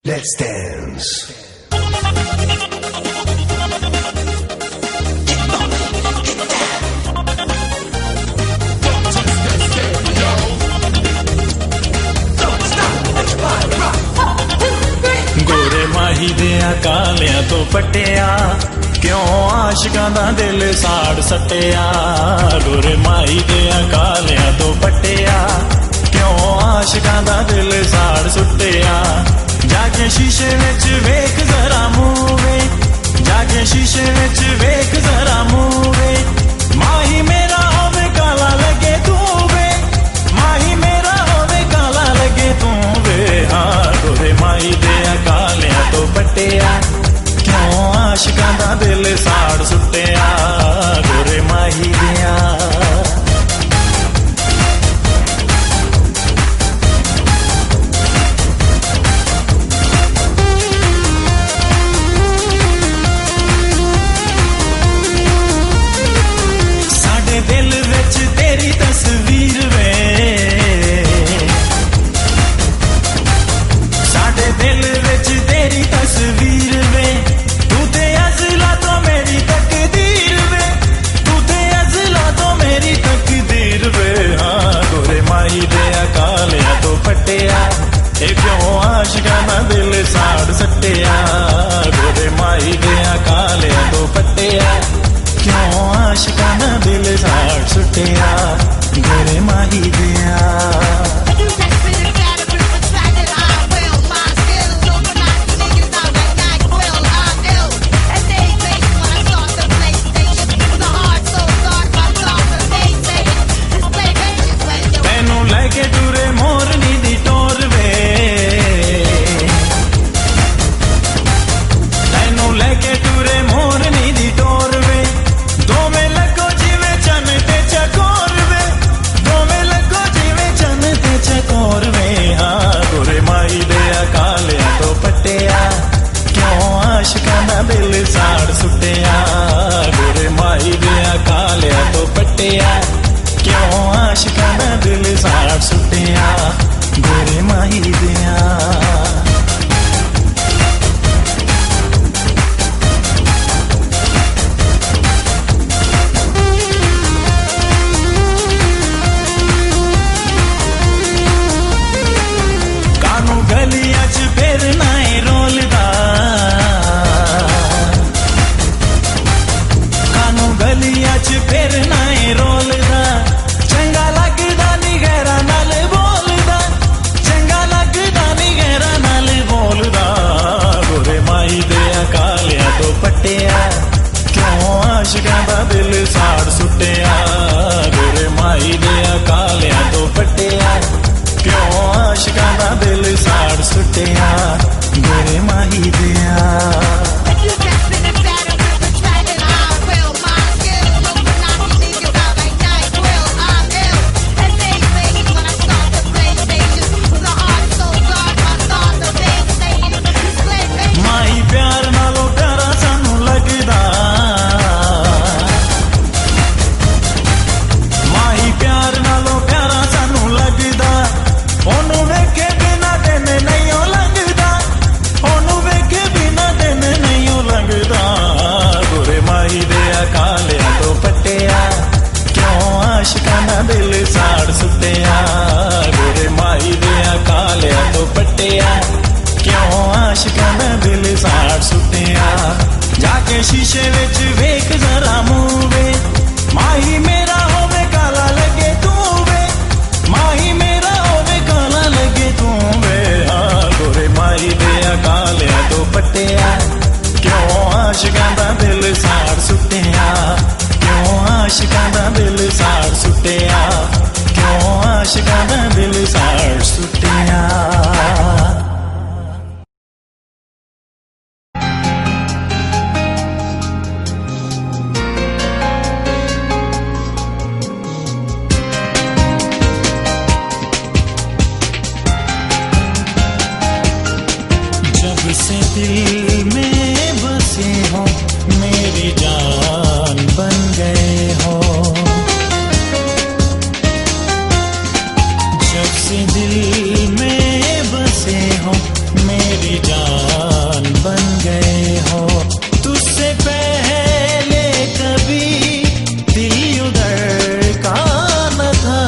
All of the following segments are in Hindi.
Let's dance. गोरे माही दिया कालियां तो पटिया क्यों आशिकां दा दिल साड़ सटिया। गोरे माही दिया कालियां तो पटिया क्यों आशिकां दा दिल साड़ सुटिया। जाके शीशे विच वेख जरा मुंह वे, जाके शीशे विच वेख जरा मुंह वे। माही मेरा होवे काला लगे तू वे, माही मेरा होवे काला लगे तू वे। हाँ गोरे माही दिया कालियां तो पटिया क्यों आशिकां दा दिल साड़ सुटिया। गोरे माही दिया दिल विच तेरी तस्वीर वे, साडे दिल विच तेरी तस्वीर वे। तू ते अज़ला तो मेरी तकदीर वे, तू ते अज़ला तो मेरी तकदीर वे। हाँ गोरे माही दिया कालियां तो पटिया ए क्यों आशिकां दा दिल साड़ सटिया। गोरे माही दिया कालियां तो पटिया क्यों आशिकां दा दिल साड़ सुटिया। गोरे माही दिया तेनू लेके टुरे मोरनी दी टोर वे, तेनू लेके टुरे मोरनी दी टोर वे। दोवें लगो जिवे चन ते चकोर वे, दोवें लगो जिवे चन ते चकोर वे। हाँ गोरे माही दिया कालियां तो पटिया क्यों आशिकां दा दिल साड़ सुटिया। गोरे माही दिया कालियां तो पटिया क्यों आशिकां दा दिल साड़ सुटिया। गोरे माही दिया कानू गलियां च फिर नाए रोलदा, कानू गलियां च फिर नाए रोलदा। चंगा लगदा नी गैरा नाल बोलदा, चंगा लगदा नी गैरा नाल बोलदा। गोरे माही दिया कालियां तो पटिया क्यों आशिकां दा दिल साड़ सुटिया। गोरे माही दिया कालियां तो पटिया क्यों आशिकां दा दिल साड़ सुटिया। गोरे माही दिया माही प्यार नालों प्यारा सानू लगदा, माही प्यार नालों प्यारा सानू लगदा। ओनू वेखे बिना दिन नहीं ओ लगदा, ओनू वेखे बिना दिन नहीं ओ लगदा। गोरे माही दिया कालियां तो पटिया क्यों आशिकां दा दिल साड़ सुटिया। गोरे माही दिया कालियां तो पटिया क्यों आशिकां दा दिल साड़ सुटिया। जाके शीशे विच वेख जरा मुंह वे, माही मेरा होवे काला लगे तू वे, माही मेरा होवे काला लगे तू वे। हाँ गोरे माही दिया कालियां तो पटिया क्यों आशिकां दा दिल साड़ सुटिया। क्यों आशिकां दा दिल साड़ सुटिया, क्यों आशिकां दा दिल साड़ सुटिया। जब से दिल में बसे हो मेरी जान बन गए हो, जब से दिल में बसे हो मेरी मेरी जान बन गए हो। तुझसे पहले कभी दिल उधर का न था,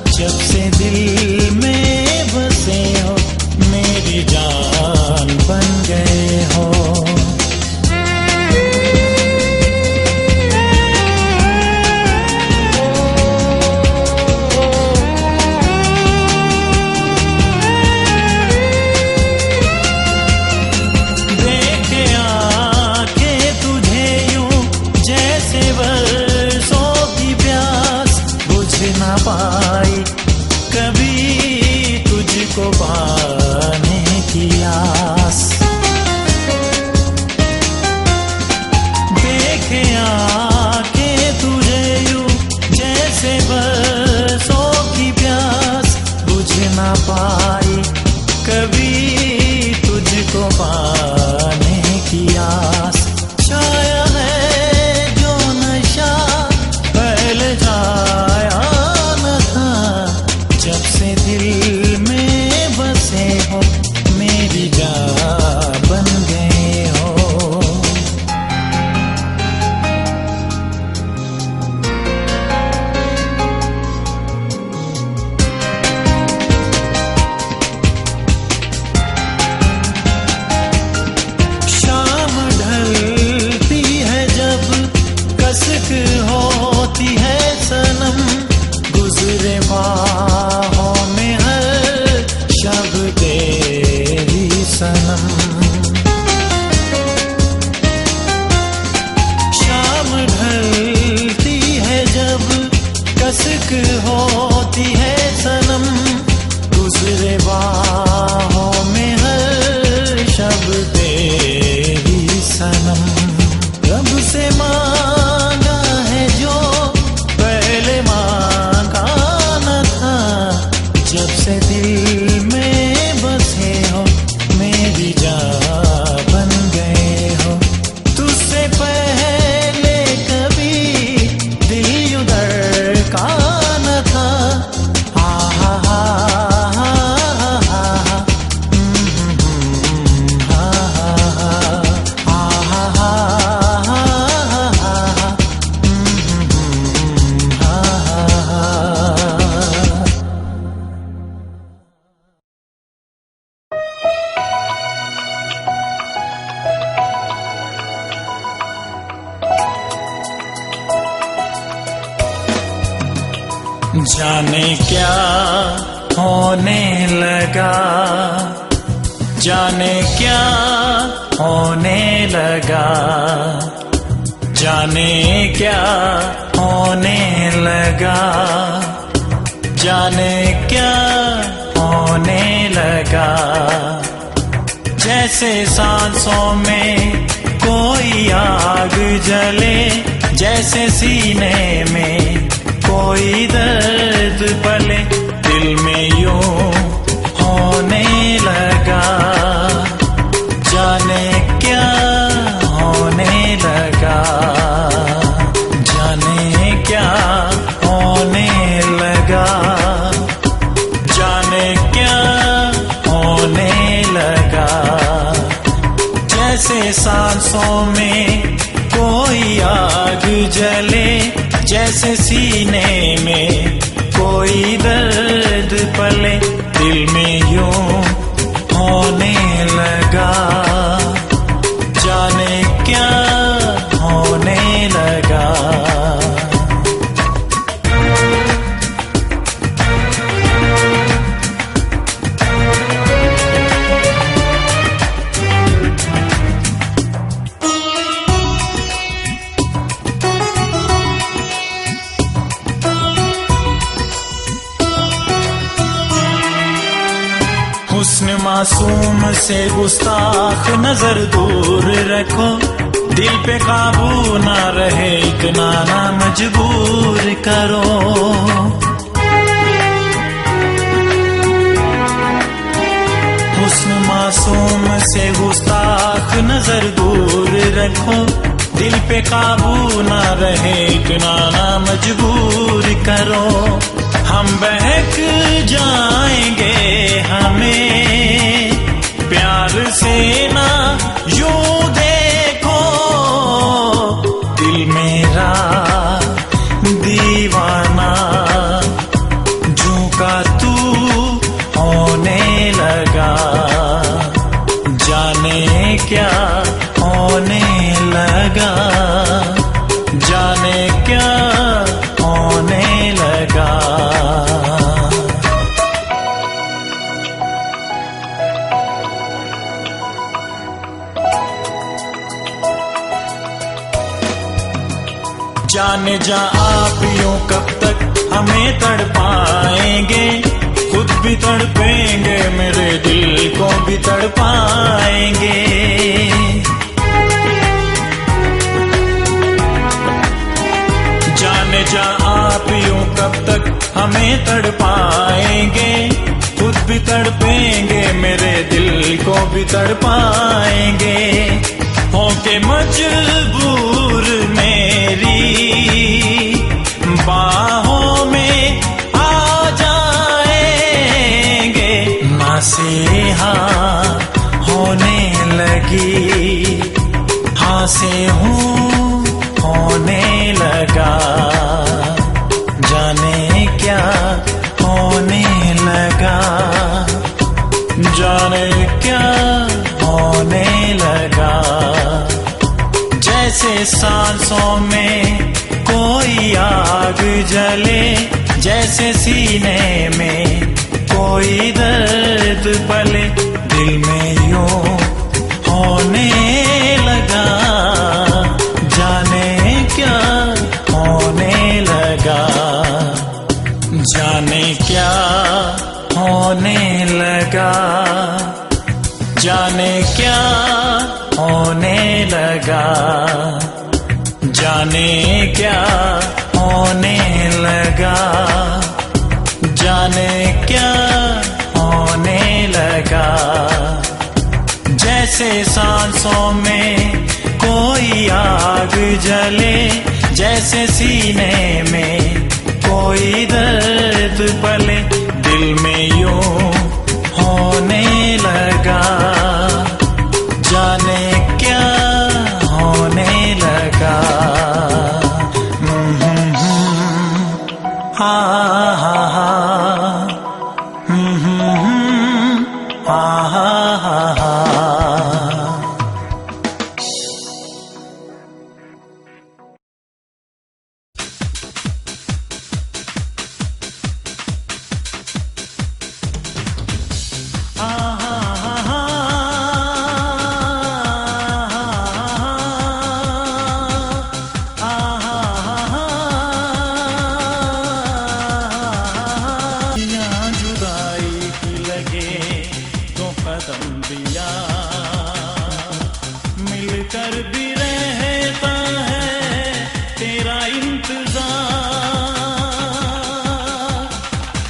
जब से दिल में बसे हो मेरी जान बन गए हो। पाई कभी तुझको पाने की आस, देखे आके तुझे यूं जैसे बरसों की प्यास, बुझ ना पाई कभी तुझको पाने की आस। छाया है जो नशा पहले छाया जब से दिल में बसे हो मेरी जान बन गए हो। शाम ढलती है जब कसक होती है सनम, गुजरे बाहों में हर शब तेरी सनम। शाम ढलती है जब कसक होती है सनम, गुजरे बाहों में हर शब तेरी सनम। रब से मांगा है जो पहले मांगा न था, जब से दिल में बसे हो मेरी जान बन गए हो। तुझसे पहले कभी दिल उधर का न था, हा हा हा हा हा जाने क्या होने लगा, जाने क्या होने लगा, जाने क्या होने लगा, जाने क्या होने लगा। जैसे सांसों में कोई आग जले, जैसे सीने में कोई दर्द पले, दिल में यूं होने लगा। जाने क्या होने लगा, जाने क्या होने लगा, जाने क्या होने लगा। जैसे सांसों में कोई आग जले, जैसे सीने में कोई दर्द पले, दिल में यूं होने लगा। जाने क्या होने लगा। हुस्न मासूम से गुस्ताख नजर दूर रखो, दिल पे काबू ना रहे इतना ना मजबूर करो। हुस्न मासूम से गुस्ताख नजर दूर रखो, दिल पे काबू ना रहे इतना ना मजबूर करो। हम बहक जाएंगे हमें प्यार से ना यूं देखो, दिल मेरा दीवाना झूका तू होने लगा, जाने क्या होने लगा, जाने क्या होने लगा। जाने जा आप यूं कब तक हमें तड़पाएंगे, खुद भी तड़पेंगे, मेरे दिल को भी तड़पाएंगे। जाने जा आप यूं कब तक हमें तड़पाएंगे, खुद भी तड़पेंगे, मेरे दिल को भी तड़पाएंगे। होके मजबूर मेरी बाहों में आ जाएंगे, नसीहा होने लगी, हाँ से हूँ होने लगा, जाने क्या होने लगा, जाने क्या होने लगा। जैसे सांसों में कोई आग जले, जैसे सीने में कोई दर्द पले, दिल में यूं होने लगा, जाने क्या होने लगा, जाने क्या होने लगा, जाने क्या होने लगा, जाने क्या होने लगा, जाने क्या होने लगा। जैसे सांसों में कोई आग जले, जैसे सीने में कोई दर्द पले, दिल में यूं होने लगा, जाने क्या होने लगा। हा हा हा, हा हा हा। मिलकर भी रहता है तेरा इंतजार,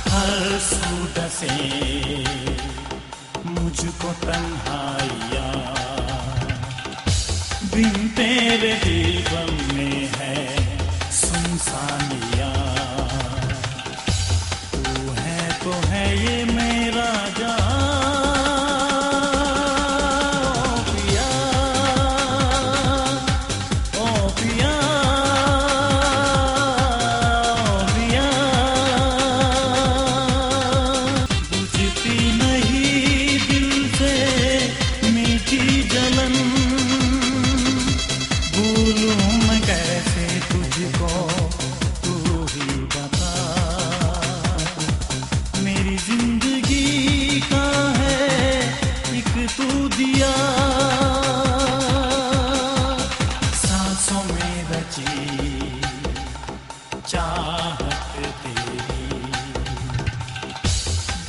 हर सूट से मुझको तन्हाइयाँ, बिन तेरे जीवन में है सुनसानियाँ। तू है तो है ये मेरा जहां,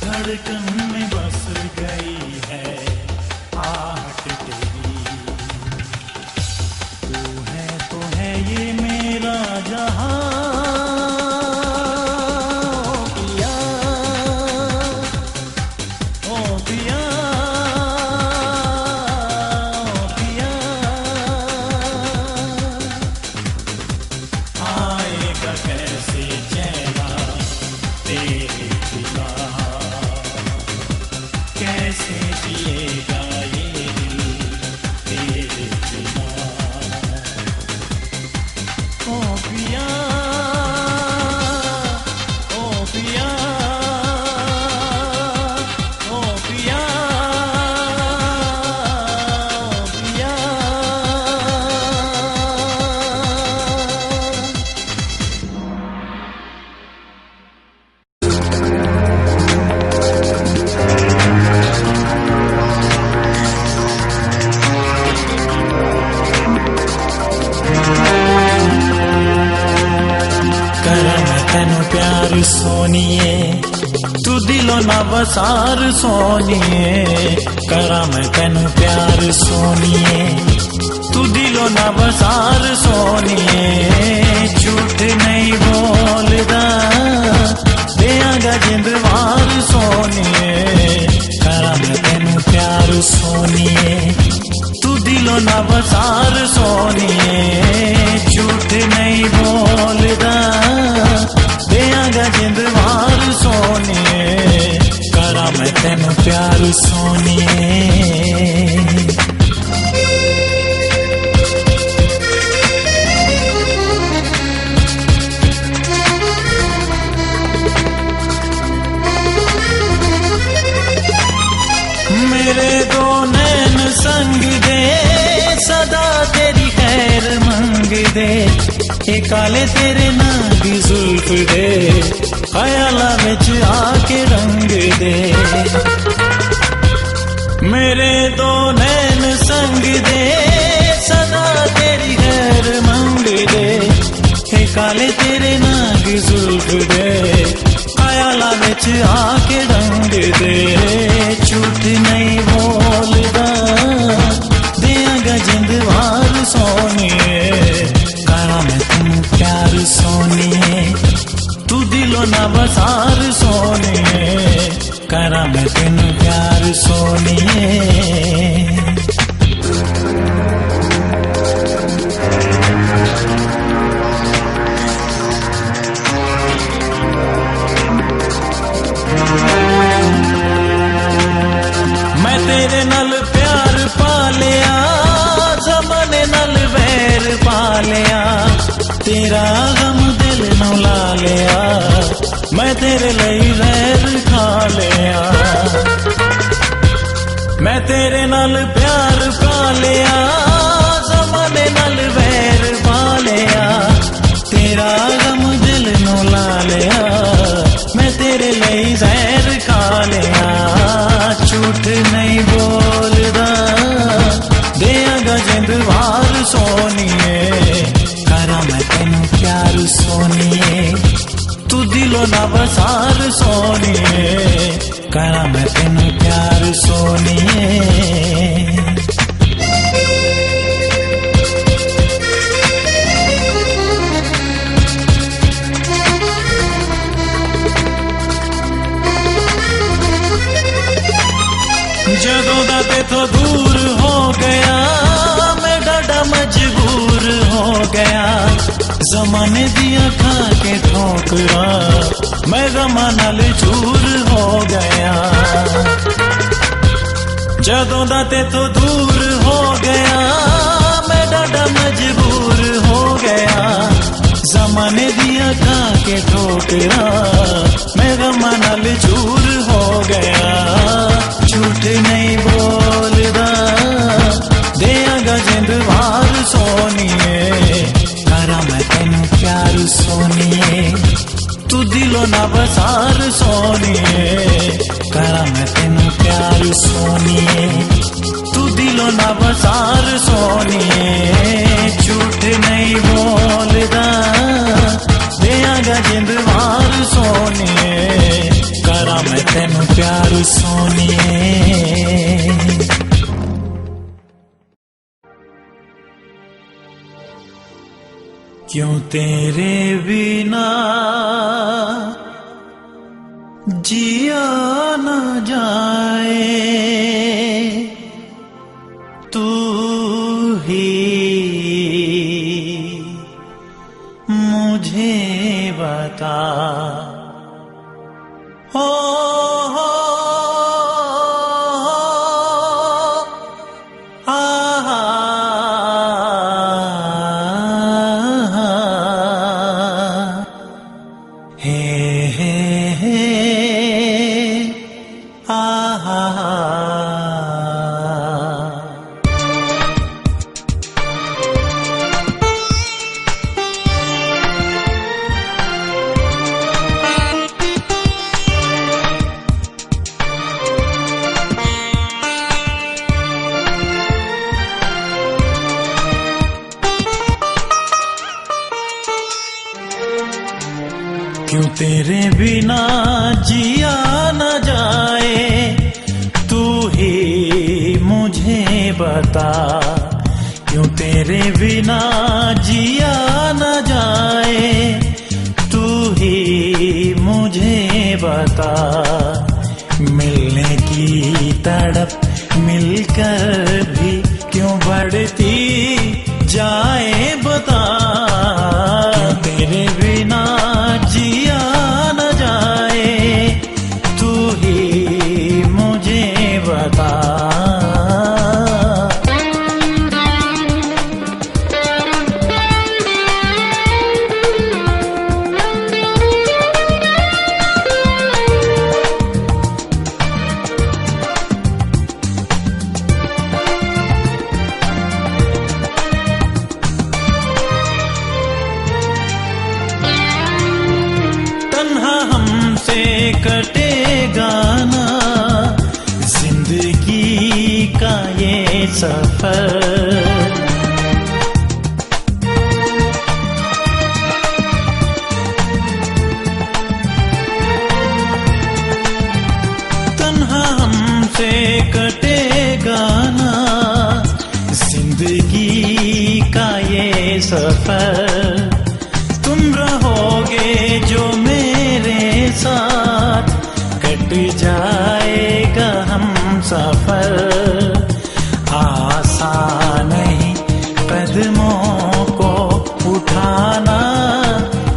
धड़कन में बस गई है आहट तेरी। तू है तो है ये मेरा जहां, ओ पिया, ओ पिया, वसार सोनिए, करा मैं तेनू प्यार सोनिए। तू दिलो ना वसार सोनिए, झूठ नहीं बोलदा, देंगा जिंदवार सोनिए, करा मैं तेनू प्यार सोनिए। तू दिलो ना वसार सोनिए, झूठ नहीं बोलदा, देंगा जिंदवार सोनिए, करा मैं तेनू प्यार सोनिए। मेरे दो नैन संग दे, सदा तेरी खैर मंग दे, ए काले तेरे नागी जुल्फ दे, ख्याला विच आके रंग दे। मेरे दो नैन संग दे, सदा तेरी खैर मंग दे, ए काले तेरे नागी जुल्फ दे, ख्याला विच आके रंग दे। झूठ नहीं बोलदा, देंगा जिंदवार सोनिए, करा मैं तेनू प्यार सोनिए। तू दिलो ना वसार सोनिए, करा मैं तेनू प्यार सोनिए। तेरे नाल प्यार पालिया, जमाने नाल वैर पालिया, तेरा गम दिल नू ला लिया, मैं तेरे लई वैर खा लिया। मैं तेरे नाल प्यार पालिया, जमाने नाल वैर पालिया, तेरा गम दिल नू ला लिया, मैं तेरे लई जहर खा लिया। झूठ नहीं बोलदा, देंगा जिंदवार सोनिए, करा मैं तेनू प्यार सोनिए। तू दिलो ना वसार सोनिए, करा मैं तेनू प्यार सोनिए। जदों दा तेथों दूर हो गया, मैं डाडा मजबूर हो गया, जमाने दिया खा के ठोकरा, मैं गमा नाल चूर हो गया। जदों दा तेथों दूर हो गया, मैं डाडा मजबूर हो गया, जमाने दिया खा के ठोकरा, मैं गमा नाल चूर हो गया। झूठ नहीं बोलदा, देंगा जिंदवार सोनिए, करा मैं तेनू प्यार सोनिए। तू दिलो ना वसार सोनिए, करा मैं तेनू प्यार सोनिए। तू दिलो ना वसार सोनिए, झूठ नहीं बोलदा, देंगा जिंदवार सोनिए, करा मैं तेनू प्यार सोनिए। क्यों तेरे बिना जिया न जाए, तू ही मुझे बता। हो तेरे बिना जिया न जाए, तू ही मुझे बता। क्यों तेरे बिना जिया न जाए, तू ही मुझे बता। मिलने की तड़प मिलकर भी क्यों बढ़ती जाए बता। क्यों तेरे बिना जिया न जाए, तू ही मुझे बता। कटेगा ना जिंदगी का ये सफर। तन्हा हमसे कटेगा ना जिंदगी का ये सफर। तुम रहोगे जो मेरे साथ, कट जाएगा हम सफर। आसान नहीं कदमों को उठाना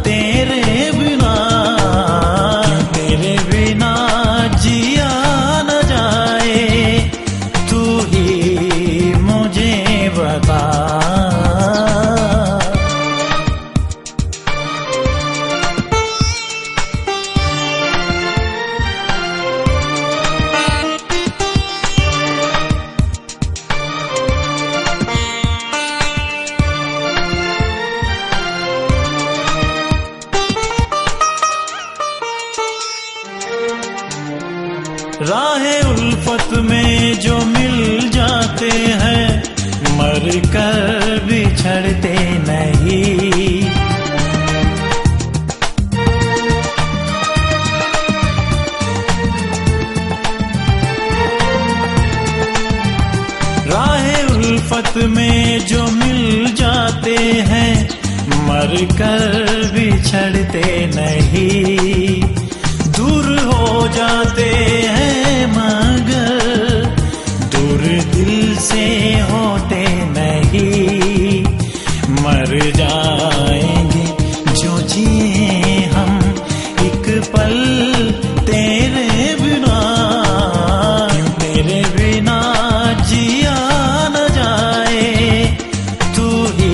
तेरे बिना। तेरे बिना जिया न जाए, तू ही मुझे बता। राहे उल्फत में जो मिल जाते हैं, मर कर बिछड़ते नहीं। राहे उल्फत में जो मिल जाते हैं, मर कर बिछड़ते नहीं। दूर हो जाते हैं मगर दूर दिल से होते नहीं। मर जाएंगे जो जिए हम एक पल तेरे बिना। तेरे बिना जिया न जाए, तू ही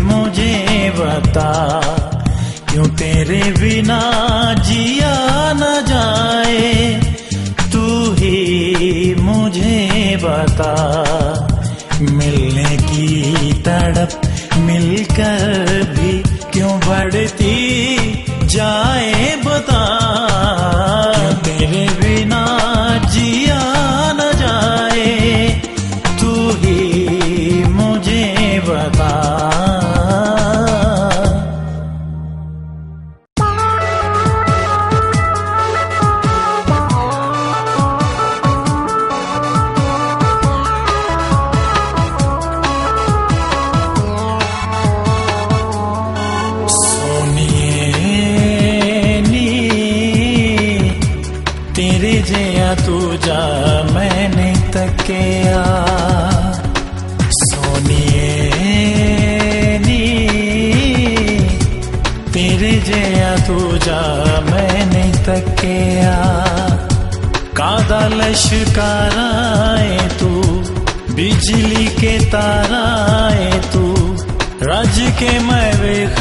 मुझे बता। क्यों तेरे बिना जिया न जाए, तू ही मुझे बता। मिलने की तड़प मिलकर भी क्यों बढ़ती जाए बता। तेरे बिना जिया न जाए, तू ही मुझे बता। तेरे जया तू जा मैंने तकिया। सोनिए नी तेरे जया तू जा मैंने तकिया। कादा लश्काराए तू, बिजली के ताराए तू। रज के मैं वेख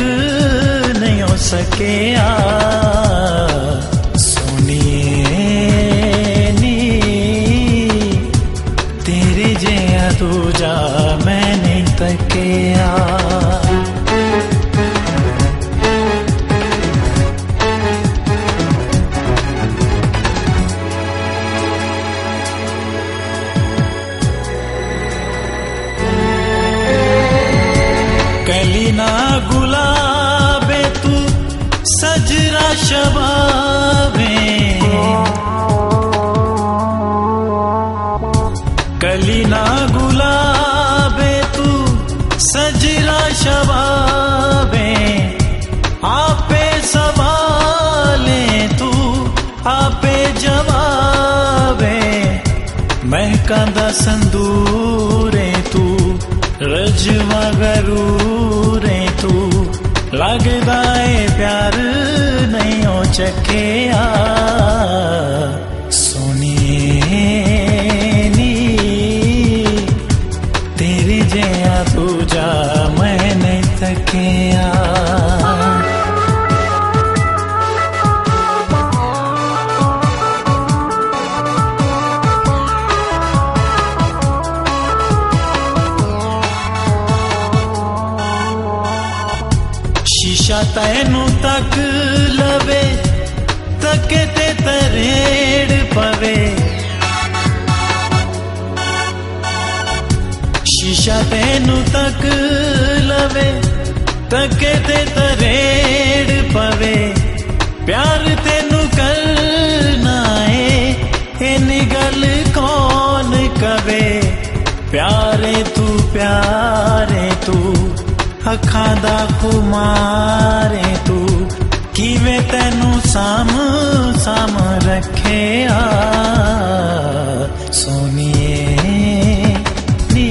नहीं हो सकिया। तू जा मैंने तकिया। कलीना गुलाबे तू सजरा गुलाबे तू सजरा शबाबे आपे सवाले तू आपे जवाबे महकांदा संदूरे तू रजवा गरूरे तू लगदा है प्यार नहीं हो चकिया सोनिए नी तेरे जया दूजा मैं नहीं तकिया शीशा तैनू तक लवे तके ते तरेड़ पवे शीशा तैनू तक लवे तके ते तरेड़ पवे प्यार तेनू करना है इन गल कौन कवे प्यारे तू अखां दा खुमारे तू किवें तैनू साम रखे सोनिए नी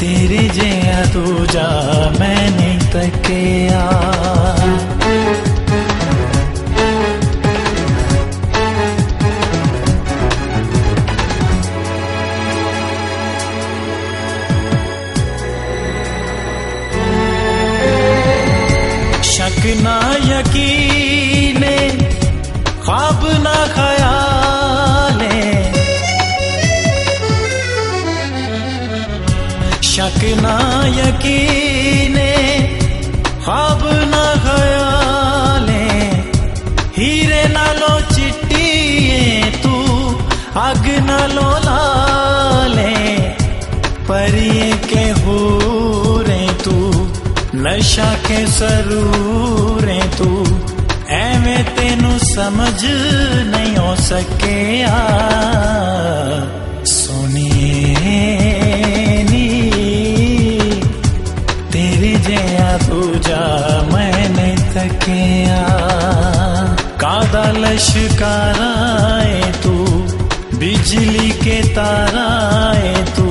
तेरे जया दूजा मैं नहीं तकिया शक ना यकीने ख्वाब ना ख्याले शक ना यकीने ख्वाब ना ख्याले हीरे नालो चिट्टी तू अग नालो लाले परिए के हूरे तू नशा के सरूरे तू एवें तेनू समझ नहीं हो सके सोनिए नी तेरे जया दूजा मैं नहीं तकिया कादा लश्काराए तू बिजली के ताराए तू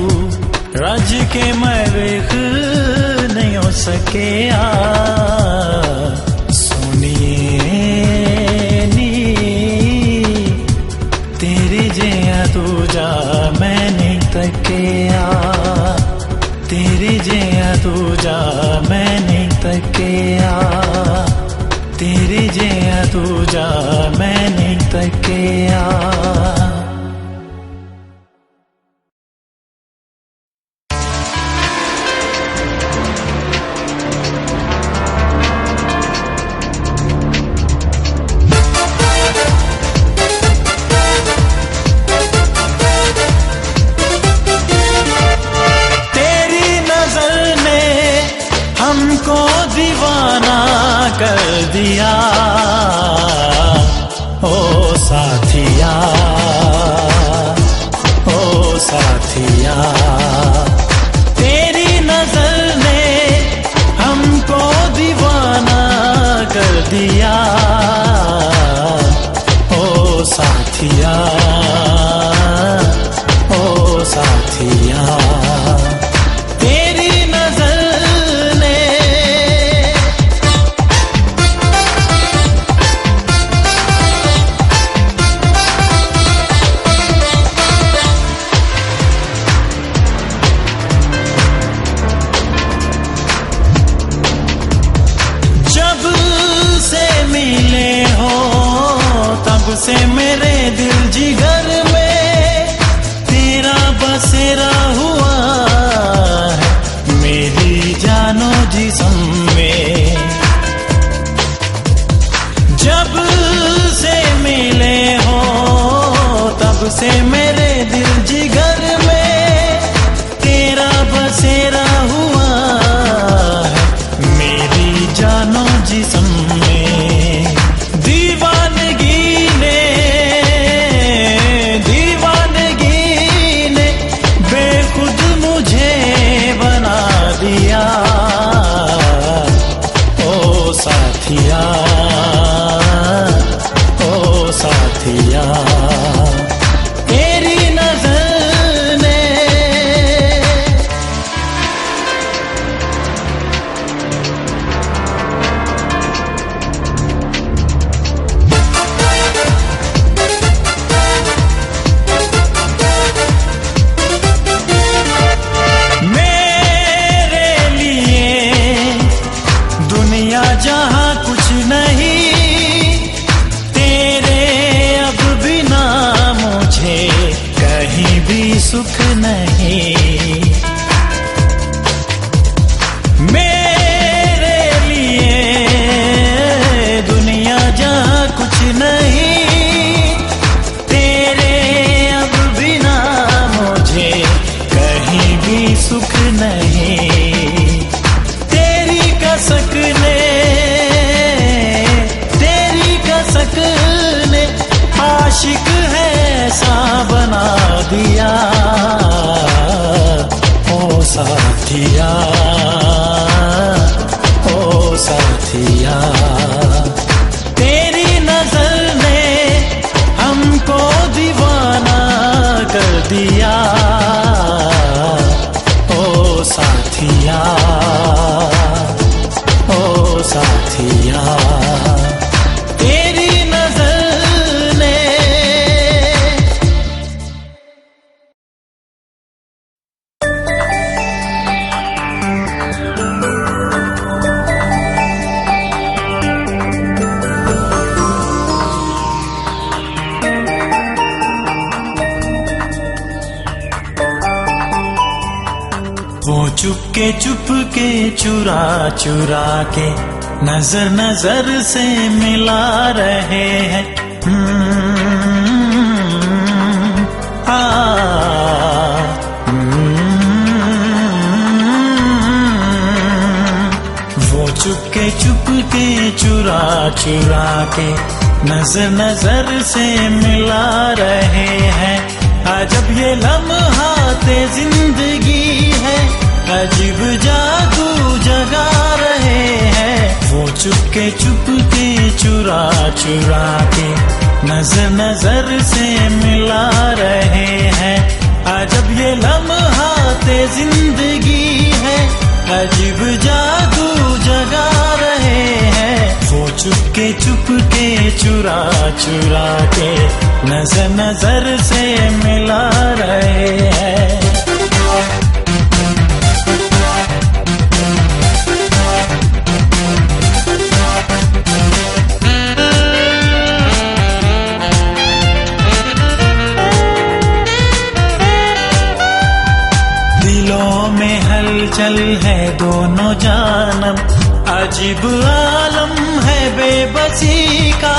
रज के मरेख नहीं हो सके सोनिए नी तेरे जया दूजा मैं नहीं तकिया तेरे जया दूजा मैं नहीं तकिया तेरे जया दूजा मैं नहीं तकिया हमको दीवाना कर दिया ओ साथिया तेरी नजर ने हमको दीवाना कर दिया ओ साथिया से मेरे दिल जिगर में तेरा बसेरा हुआ है मेरी जानो जिस्म में जब से मिले हो तब से मेरे दिल जिगर में तेरा बसेरा हुआ है मेरी जानो जिस्म में दीवानगी ने सुख नहीं। मेरे लिए दुनिया जहाँ कुछ नहीं, तेरे अब बिना मुझे कहीं भी सुख नहीं। तेरी कसक ने आशिक है ऐसा बना दिया। ओ साथिया, ओ साथिया, तेरी नजर ने हमको दीवाना कर दिया। ओ साथिया, ओ साथिया, तेरी नजर ने। वो चुपके चुरा चुरा के नजर नजर से मिला रहे हैं। वो चुपके चुरा चुरा के नजर नजर से मिला रहे हैं। अजब ये लम्हाते जिंदगी है, अजीब जादू जगा रहे हैं। वो चुपके चुरा चुरा के नजर नजर से मिला रहे हैं। अजब ये लम्हाते जिंदगी है, अजीब जादू जगा रहे हैं। वो चुपके चुरा चुरा के नजर नजर से मिला रहे हैं। हलचल है दोनों जानम, अजीब आलम है बेबसी का।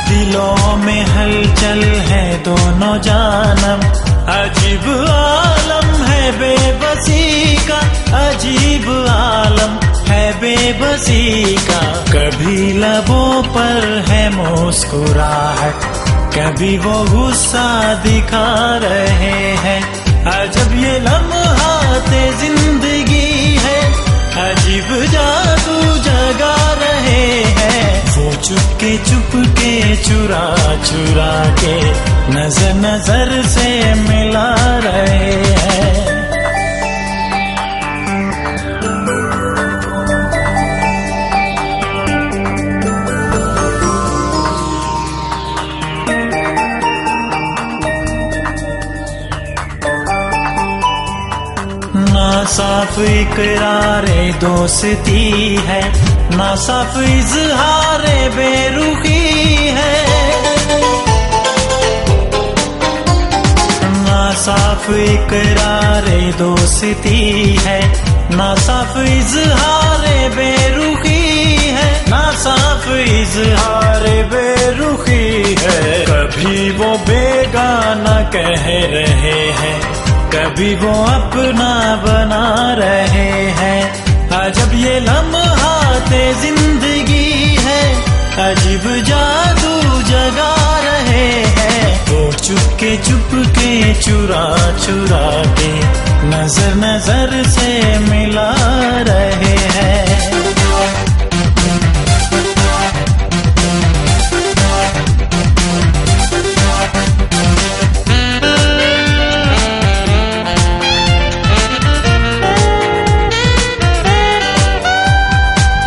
दिलों में हलचल है दोनों जानम, अजीब आलम है बेबसी का। अजीब आलम है बेबसी का। कभी लबों पर है मुस्कुराहट, कभी वो गुस्सा दिखा रहे हैं। अजब ये लम्हाते जिंदगी है, अजीब जादू जगा रहे हैं। वो चुपके चुरा चुरा के नजर नजर से मिला रहे हैं। ना साफ इकरारे दोस्ती है, ना साफ इजहारे बेरुखी है। ना साफ इकरारे दोस्ती है, ना साफ इजहारे बेरुखी है। ना साफ इजहारे बेरुखी है। कभी वो बेगाना कह रहे हैं, कभी वो अपना बना रहे हैं। अजब ये लम्हाते जिंदगी है, अजीब जादू जगा रहे हैं। वो चुपके चुरा चुरा के नजर नजर से मिला रहे हैं।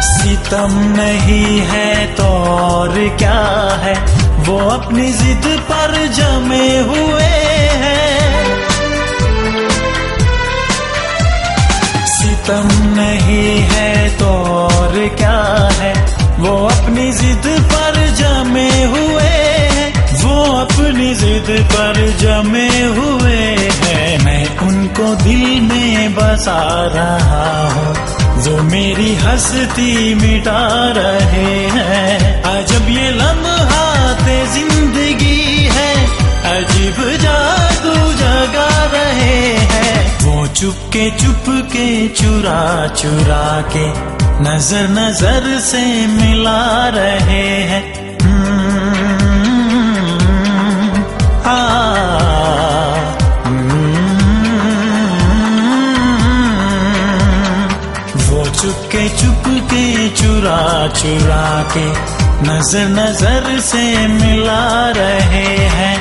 सितम नहीं है तो और क्या है, वो अपनी जिद पर जमे हुए हैं। सितम नहीं है तो और क्या है, वो अपनी जिद पर जमे हुए हैं। वो अपनी जिद पर जमे हुए हैं, मैं उनको दिल में बसा रहा हूँ, जो मेरी हस्ती मिटा रहे हैं। अजब ये लम्हाते जिंदगी है, अजीब जादू जगा रहे हैं। वो चुपके चुपके चुरा चुरा के नजर नजर से मिला रहे हैं। वो चुपके चुपके चुरा चुरा के नजर नजर से मिला रहे हैं।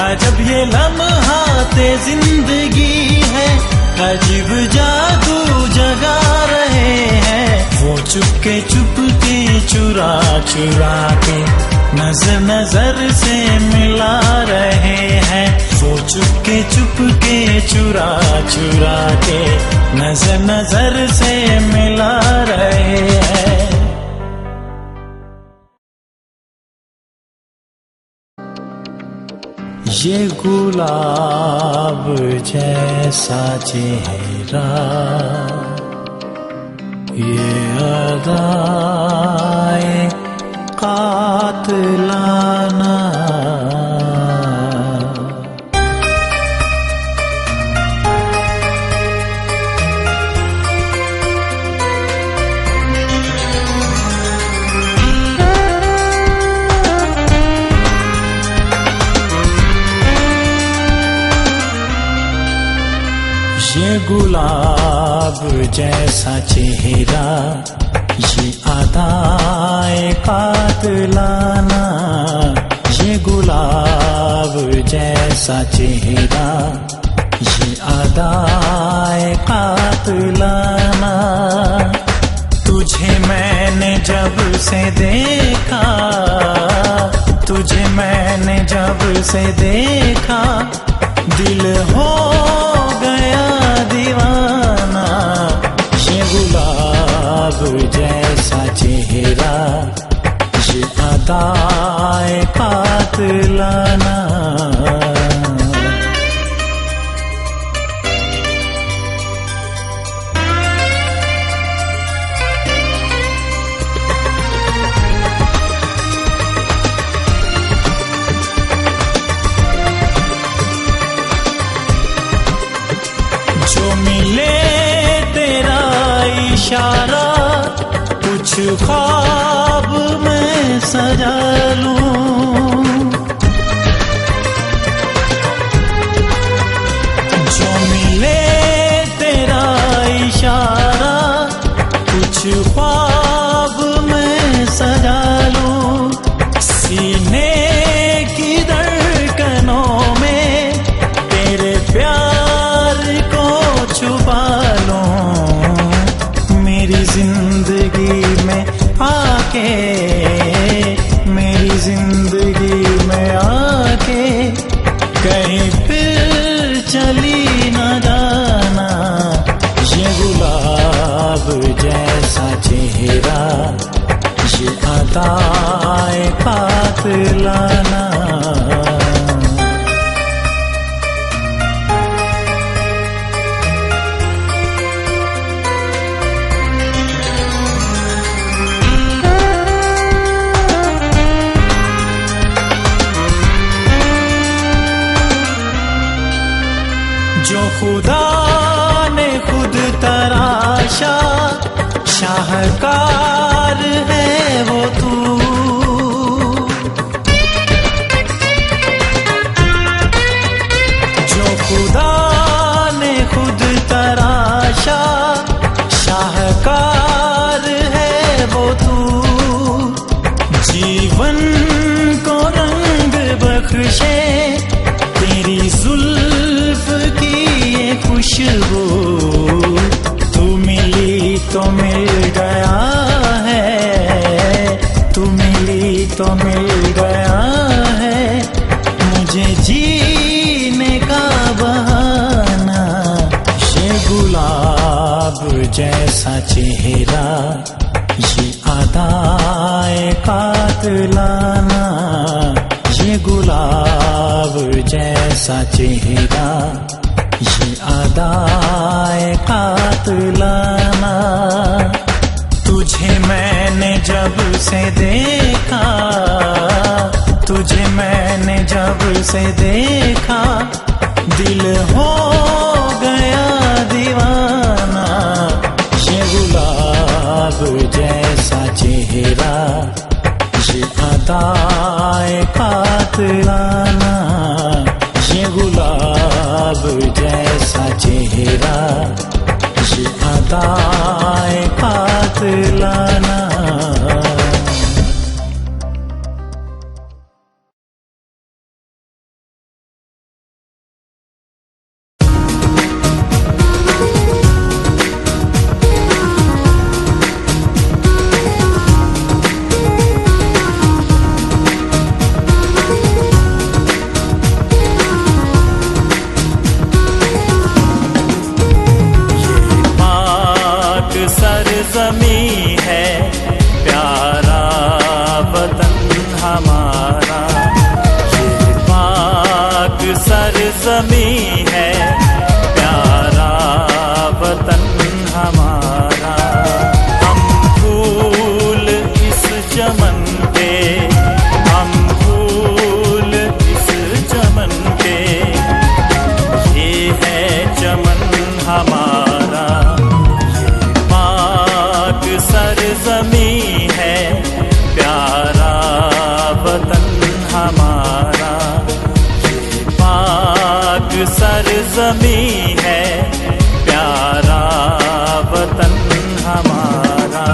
अजब ये लम्हाते जिंदगी है, अजीब जादू जगा रहे हैं। वो चुपके चुपके चुरा चुरा के नजर नजर से मिला रहे हैं। वो चुपके चुपके चुरा चुरा के नजर नजर से मिला रहे हैं। ये गुलाब जैसा चेहरा, ये अदाए कातिलाना, ये गुलाब जैसा चेहरा, ये अदाए कातिलाना। ये गुलाब जैसा चेहरा, ये अदाए कातिलाना। तुझे मैंने जब से देखा, तुझे मैंने जब से देखा, दिल हो गया दीवाना। ये गुलाब जैसा चेहरा, ये अदाए कातिलाना। जो मिले तेरा इशारा, कुछ ख्वाब में सजा लूं। जो मिले तेरा इशारा, कुछ ख्वाब में सजा लूं। सीने की धड़कनों में तेरे प्यार को छुपा लूं। मेरी जिंदगी में आके, मेरी जिंदगी में आके, कहीं फिर चली न जाना। ये गुलाब जैसा चेहरा, ये अदाए कातिलाना। जो खुदा ने खुद तराशा, शाहकार है वो तू। जो खुदा ने खुद तराशा, शाहकार है वो तू। जीवन को रंग बख्शे तेरी जुल्फ की ये खुशबू। तू मिली तो मिल गया है, तू मिली तो मिल गया है, मुझे जीने का बहाना। ये गुलाब जैसा चेहरा, ये अदाए कातिलाना। ये ये गुलाब जैसा चेहरा, ये अदाए कातिलाना। तुझे मैंने जब से देखा, तुझे मैंने जब से देखा, दिल हो गया दीवाना। ये गुलाब जैसा चेहरा, ये अदाए कातिलाना। ये गुलाब जैसा चेहरा, ये अदाए कातिलाना। सरज़मीं है प्यारा वतन हमारा, ये पाक सरज़मीं है प्यारा वतन हमारा। हम फूल इस चमन के, हम फूल इस चमन के, ये है चमन हमारा। सरज़मीं है प्यारा वतन हमारा, ये पाक सरज़मीं है प्यारा वतन हमारा।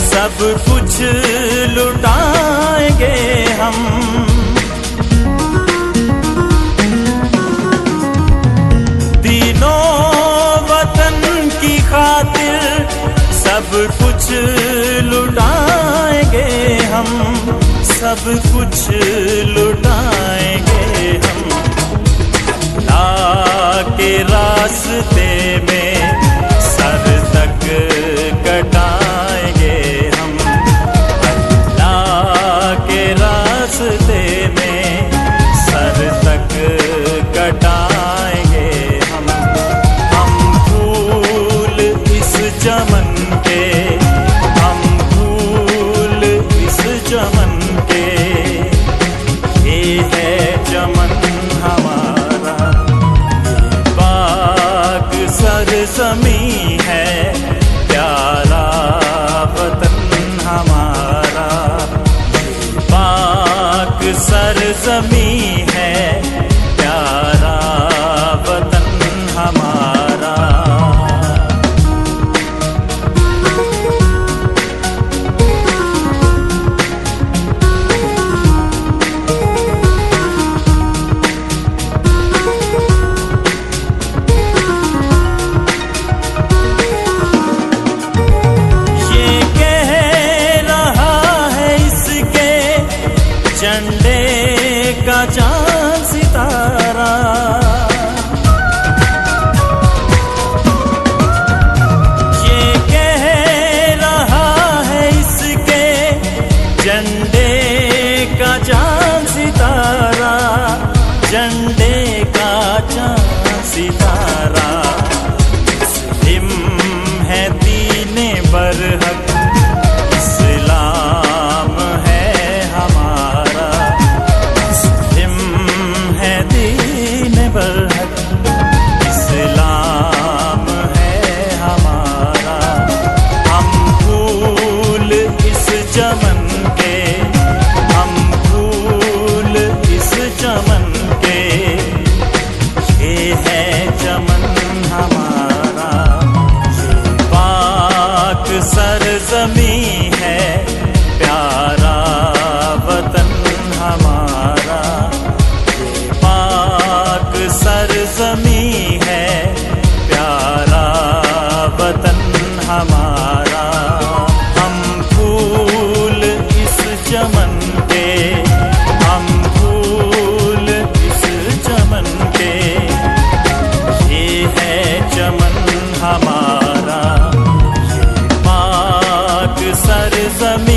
सब कुछ लुटाएंगे हम, तीनों वतन की खातिर सब कुछ लुटाएंगे हम, सब कुछ लुटाएंगे हम। अल्लाह के रास्ते में सर तक कटाएंगे हम, अल्लाह के रास्ते में सर तक कटाएंगे हम। हम फूल इस चमन के, हम फूल इस चमन के, ये है चमन हमारा। पाक सरज़मीं है प्यारा वतन हमारा, पाक सरज़मीं है प्यारा वतन हमारा। झंडे का चांद सितारा, ये कह रहा है इसके झंडे का चांद सितारा, झंडे का चांद सितारा। मुस्लिम है दीने बरहक, इस्लाम है हमारा, मुस्लिम है दीन बरहक, इस्लाम है हमारा। हम फूल इस चमन के, हम फूल इस चमन के, ये है चमन हमारा। ये पाक सरज़मीं है प्यारा वतन हमारा, ये पाक सरज़मीं है प्यारा वतन सरजमी